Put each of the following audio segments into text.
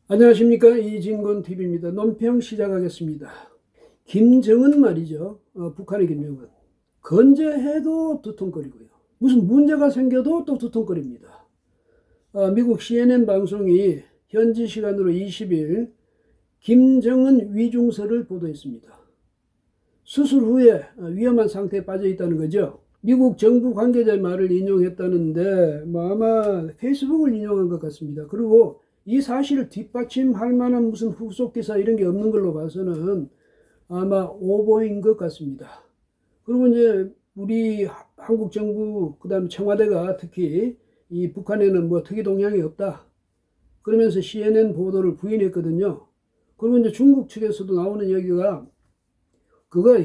안녕하십니까, 이진곤TV입니다. 논평 시작하겠습니다. 김정은 말이죠. 북한의 김정은. 건재해도 두통거리고요. 무슨 문제가 생겨도 또 두통거립니다. 미국 CNN 방송이 현지 시간으로 20일 김정은 위중설을 보도했습니다. 수술 후에 위험한 상태에 빠져 있다는 거죠. 미국 정부 관계자의 말을 인용했다는데 아마 페이스북을 인용한 것 같습니다. 그리고 이 사실을 뒷받침할 만한 무슨 후속 기사 이런 게 없는 걸로 봐서는 아마 오보인 것 같습니다. 그리고 이제 우리 한국 정부 그다음에 청와대가 특히 이 북한에는 뭐 특이 동향이 없다 그러면서 CNN 보도를 부인했거든요. 그리고 이제 중국 측에서도 나오는 얘기가 그거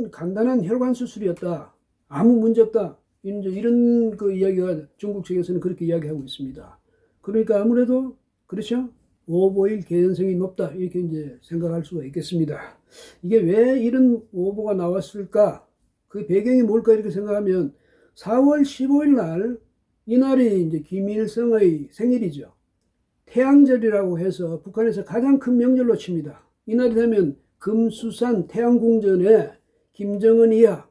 간단한 혈관 수술이었다. 아무 문제 없다. 이제 이런 그 이야기가 중국 측에서는 그렇게 이야기하고 있습니다. 그러니까 아무래도 그렇죠. 오보일 개연성이 높다 이렇게 이제 생각할 수가 있겠습니다. 이게 왜 이런 오보가 나왔을까? 그 배경이 뭘까 이렇게 생각하면 4월 15일 날 이날이 이제 김일성의 생일이죠. 태양절이라고 해서 북한에서 가장 큰 명절로 칩니다. 이날이 되면 금수산 태양궁전에 김정은 이하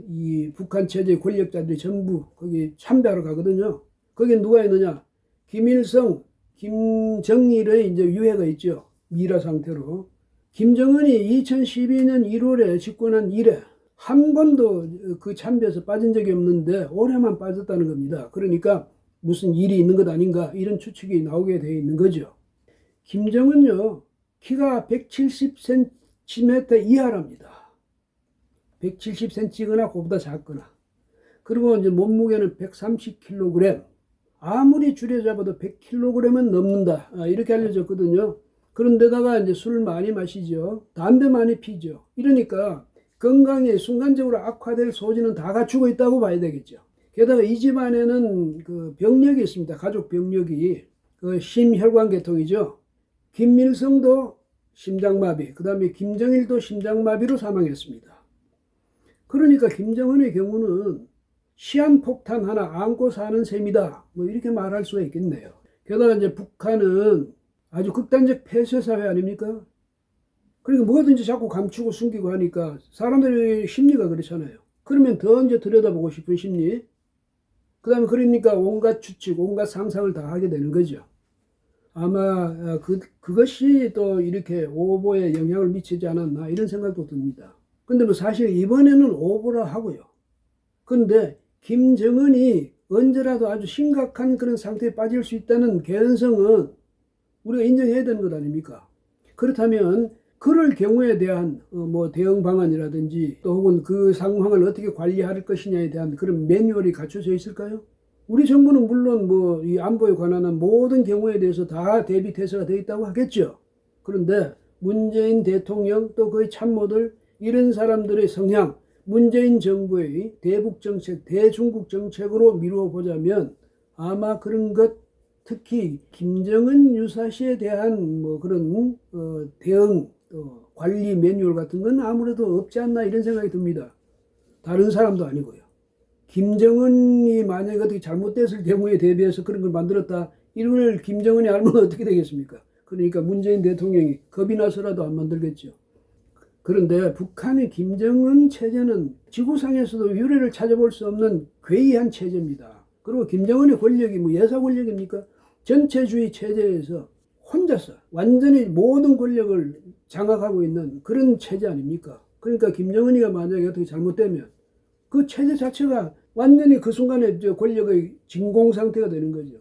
이 북한 체제 권력자들이 전부 거기 참배하러 가거든요. 거기 누가 있느냐? 김일성, 김정일의 이제 유해가 있죠. 미라 상태로. 김정은이 2012년 1월에 집권한 이래 한 번도 그 참배에서 빠진 적이 없는데 올해만 빠졌다는 겁니다. 그러니까 무슨 일이 있는 것 아닌가 이런 추측이 나오게 되어 있는 거죠. 김정은요, 키가 170cm 이하랍니다. 170cm거나 그보다 작거나. 그리고 이제 몸무게는 130kg. 아무리 줄여잡아도 100kg은 넘는다. 이렇게 알려졌거든요. 그런데다가 이제 술 많이 마시죠. 담배 많이 피죠. 이러니까 건강에 순간적으로 악화될 소지는 다 갖추고 있다고 봐야 되겠죠. 게다가 이 집안에는 그 병력이 있습니다. 가족 병력이. 그 심혈관계통이죠. 김일성도 심장마비, 그 다음에 김정일도 심장마비로 사망했습니다. 그러니까 김정은의 경우는 시한폭탄 하나 안고 사는 셈이다. 뭐 이렇게 말할 수가 있겠네요. 게다가 이제 북한은 아주 극단적 폐쇄 사회 아닙니까? 그러니까 뭐든지 자꾸 감추고 숨기고 하니까 사람들의 심리가 그렇잖아요. 그러면 더 이제 들여다보고 싶은 심리. 그 다음에 그러니까 온갖 추측, 온갖 상상을 다 하게 되는 거죠. 아마 그것이 또 이렇게 오보에 영향을 미치지 않았나 이런 생각도 듭니다. 근데 뭐 사실 이번에는 오보라 하고요. 근데 김정은이 언제라도 아주 심각한 그런 상태에 빠질 수 있다는 개연성은 우리가 인정해야 되는 것 아닙니까? 그렇다면 그럴 경우에 대한 뭐 대응 방안이라든지 또 혹은 그 상황을 어떻게 관리할 것이냐에 대한 그런 매뉴얼이 갖춰져 있을까요? 우리 정부는 물론 뭐 이 안보에 관한 모든 경우에 대해서 다 대비 태세가 되어 있다고 하겠죠. 그런데 문재인 대통령 또 그의 참모들 이런 사람들의 성향, 문재인 정부의 대북 정책, 대중국 정책으로 미루어 보자면 아마 그런 것, 특히 김정은 유사시에 대한 뭐 그런 대응, 관리 매뉴얼 같은 건 아무래도 없지 않나 이런 생각이 듭니다. 다른 사람도 아니고요. 김정은이 만약에 어떻게 잘못됐을 경우에 대비해서 그런 걸 만들었다. 이걸 김정은이 알면 어떻게 되겠습니까? 그러니까 문재인 대통령이 겁이 나서라도 안 만들겠죠. 그런데 북한의 김정은 체제는 지구상에서도 유례를 찾아볼 수 없는 괴이한 체제입니다. 그리고 김정은의 권력이 뭐 예사 권력입니까? 전체주의 체제에서 혼자서 완전히 모든 권력을 장악하고 있는 그런 체제 아닙니까? 그러니까 김정은이가 만약에 어떻게 잘못되면 그 체제 자체가 완전히 그 순간에 권력의 진공 상태가 되는 거죠.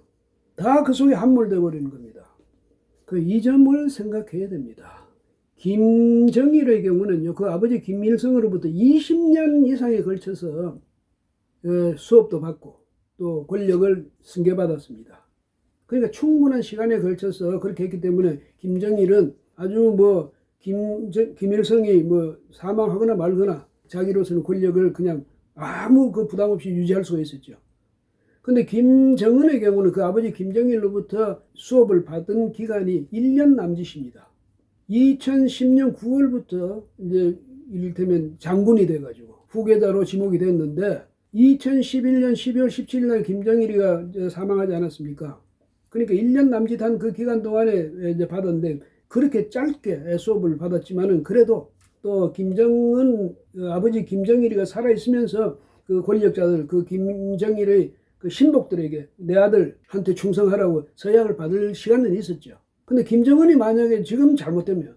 다 그 속에 함몰되어 버리는 겁니다. 이 점을 생각해야 됩니다. 김정일의 경우는요, 그 아버지 김일성으로부터 20년 이상에 걸쳐서 수업도 받고 또 권력을 승계받았습니다. 그러니까 충분한 시간에 걸쳐서 그렇게 했기 때문에 김정일은 아주 뭐 김일성이 뭐 사망하거나 말거나 자기로서는 권력을 그냥 아무 그 부담 없이 유지할 수가 있었죠. 근데 김정은의 경우는 그 아버지 김정일로부터 수업을 받은 기간이 1년 남짓입니다. 2010년 9월부터 이제 이를테면 장군이 돼가지고 후계자로 지목이 됐는데 2011년 12월 17일 날 김정일이가 사망하지 않았습니까? 그러니까 1년 남짓한 그 기간 동안에 이제 받았는데 그렇게 짧게 수업을 받았지만은 그래도 또 김정은 아버지 김정일이가 살아 있으면서 그 권력자들 그 김정일의 그 신복들에게 내 아들한테 충성하라고 서약을 받을 시간은 있었죠. 근데 김정은이 만약에 지금 잘못되면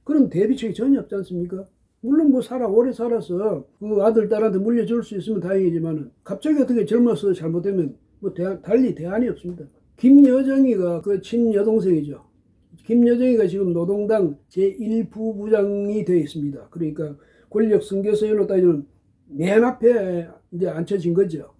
그런 대비책이 전혀 없지 않습니까? 물론 뭐 오래 살아서 그 아들, 딸한테 물려줄 수 있으면 다행이지만은 갑자기 어떻게 젊어서 잘못되면 뭐 달리 대안이 없습니다. 김여정이가 그 친여동생이죠. 김여정이가 지금 노동당 제1부부장이 되어 있습니다. 그러니까 권력 승계 서열로 따지면 맨 앞에 이제 앉혀진 거죠.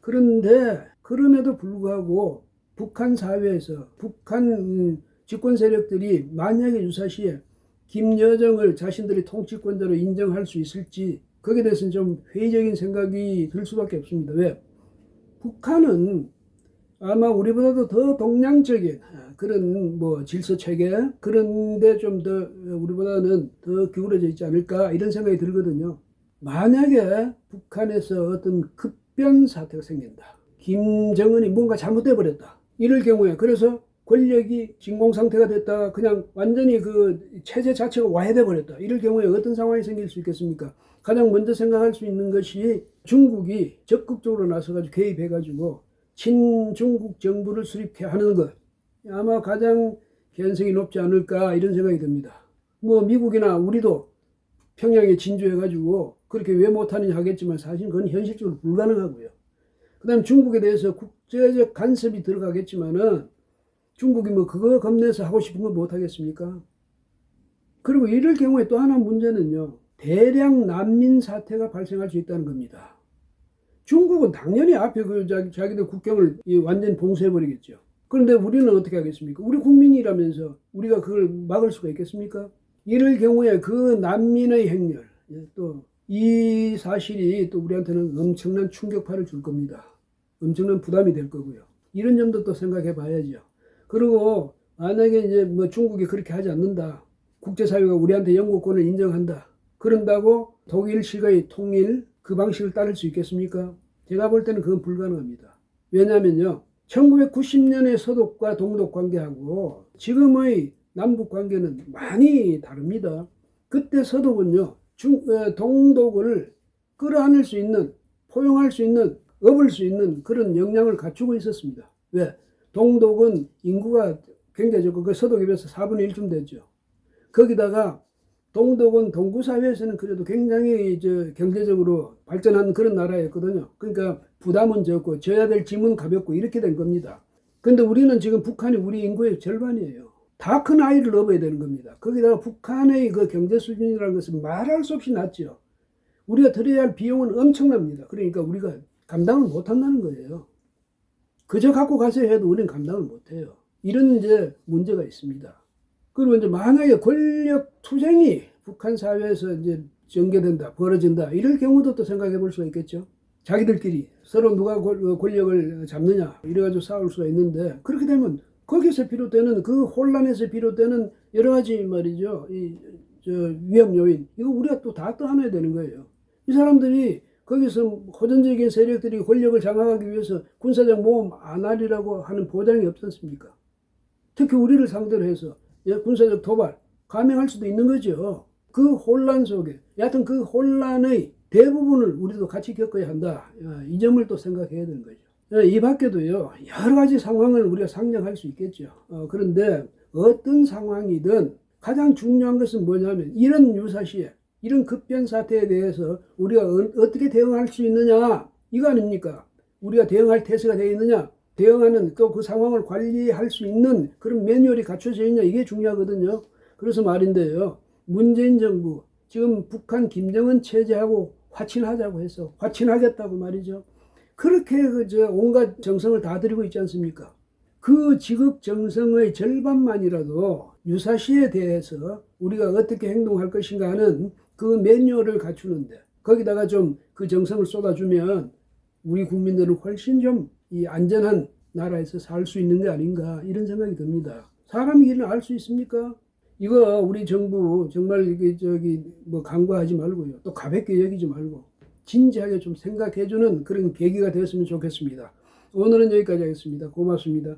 그런데 그럼에도 불구하고 북한 사회에서 북한 집권 세력들이 만약에 유사시에 김여정을 자신들의 통치권자로 인정할 수 있을지 거기에 대해서는 좀 회의적인 생각이 들 수밖에 없습니다. 왜? 북한은 아마 우리보다도 더 동양적인 그런 뭐 질서 체계 그런데 좀 더 우리보다는 더 기울어져 있지 않을까 이런 생각이 들거든요. 만약에 북한에서 어떤 급변 사태가 생긴다. 김정은이 뭔가 잘못돼 버렸다. 이럴 경우에 그래서 권력이 진공 상태가 됐다가 그냥 완전히 그 체제 자체가 와해돼 버렸다. 이럴 경우에 어떤 상황이 생길 수 있겠습니까? 가장 먼저 생각할 수 있는 것이 중국이 적극적으로 나서가지고 개입해가지고 친중국 정부를 수립해 하는 것. 아마 가장 개연성이 높지 않을까 이런 생각이 듭니다. 뭐 미국이나 우리도 평양에 진주해가지고 그렇게 왜 못하느냐 하겠지만 사실 그건 현실적으로 불가능하고요. 그 다음에 중국에 대해서 국제적 간섭이 들어가겠지만은 중국이 뭐 그거 겁내서 하고 싶은 거 못하겠습니까? 그리고 이럴 경우에 또 하나 문제는요. 대량 난민 사태가 발생할 수 있다는 겁니다. 중국은 당연히 앞에 그 자기들 국경을 완전히 봉쇄해버리겠죠. 그런데 우리는 어떻게 하겠습니까? 우리 국민이라면서 우리가 그걸 막을 수가 있겠습니까? 이럴 경우에 그 난민의 행렬, 또 이 사실이 또 우리한테는 엄청난 충격파를 줄 겁니다. 엄청난 부담이 될 거고요. 이런 점도 또 생각해 봐야죠. 그리고 만약에 이제 뭐 중국이 그렇게 하지 않는다. 국제사회가 우리한테 영국권을 인정한다. 그런다고 독일 시가의 통일 그 방식을 따를 수 있겠습니까? 제가 볼 때는 그건 불가능합니다. 왜냐하면요. 1990년의 서독과 동독 관계하고 지금의 남북 관계는 많이 다릅니다. 그때 서독은요. 동독을 끌어안을 수 있는, 포용할 수 있는, 업을 수 있는 그런 역량을 갖추고 있었습니다. 왜? 동독은 인구가 굉장히 적고 그 서독에 비해서 4분의 1쯤 되죠. 거기다가 동독은 동구사회에서는 그래도 굉장히 경제적으로 발전한 그런 나라였거든요. 그러니까 부담은 적고 져야 될 짐은 가볍고 이렇게 된 겁니다. 근데 우리는 지금 북한이 우리 인구의 절반이에요. 다 큰 아이를 업어야 되는 겁니다. 거기다가 북한의 그 경제 수준이라는 것은 말할 수 없이 낮죠. 우리가 들여야 할 비용은 엄청납니다. 그러니까 우리가 감당을 못 한다는 거예요. 그저 갖고 가세요 해도 우리는 감당을 못 해요. 이런 이제 문제가 있습니다. 그리고 이제 만약에 권력 투쟁이 북한 사회에서 이제 전개된다, 벌어진다, 이럴 경우도 또 생각해 볼 수가 있겠죠. 자기들끼리 서로 누가 권력을 잡느냐, 이래가지고 싸울 수가 있는데, 그렇게 되면 거기서 비롯되는 그 혼란에서 비롯되는 여러 가지 말이죠. 위험 요인, 이거 우리가 또 다 떠안아야 되는 거예요. 이 사람들이 거기서 호전적인 세력들이 권력을 장악하기 위해서 군사적 모험 안 하리라고 하는 보장이 없지 않습니까? 특히 우리를 상대로 해서 군사적 도발 감행할 수도 있는 거죠. 그 혼란 속에 여하튼 그 혼란의 대부분을 우리도 같이 겪어야 한다. 이 점을 또 생각해야 되는 거죠. 이 밖에도요 여러 가지 상황을 우리가 상정할 수 있겠죠. 그런데 어떤 상황이든 가장 중요한 것은 뭐냐면 이런 유사시에 이런 급변 사태에 대해서 우리가 어떻게 대응할 수 있느냐 이거 아닙니까? 우리가 대응할 태세가 되어 있느냐, 대응하는 또 그 상황을 관리할 수 있는 그런 매뉴얼이 갖춰져 있냐, 이게 중요하거든요. 그래서 말인데요, 문재인 정부 지금 북한 김정은 체제하고 화친하자고 해서 화친하겠다고 말이죠. 그렇게 온갖 정성을 다 들이고 있지 않습니까? 그 지극정성의 절반만이라도 유사시에 대해서 우리가 어떻게 행동할 것인가 하는 그 매뉴얼을 갖추는데 거기다가 좀 그 정성을 쏟아주면 우리 국민들은 훨씬 좀 이 안전한 나라에서 살 수 있는 게 아닌가 이런 생각이 듭니다. 사람이 일을 알 수 있습니까? 이거 우리 정부 정말 이게 뭐 간과하지 말고요. 또 가볍게 여기지 말고 진지하게 좀 생각해주는 그런 계기가 되었으면 좋겠습니다. 오늘은 여기까지 하겠습니다. 고맙습니다.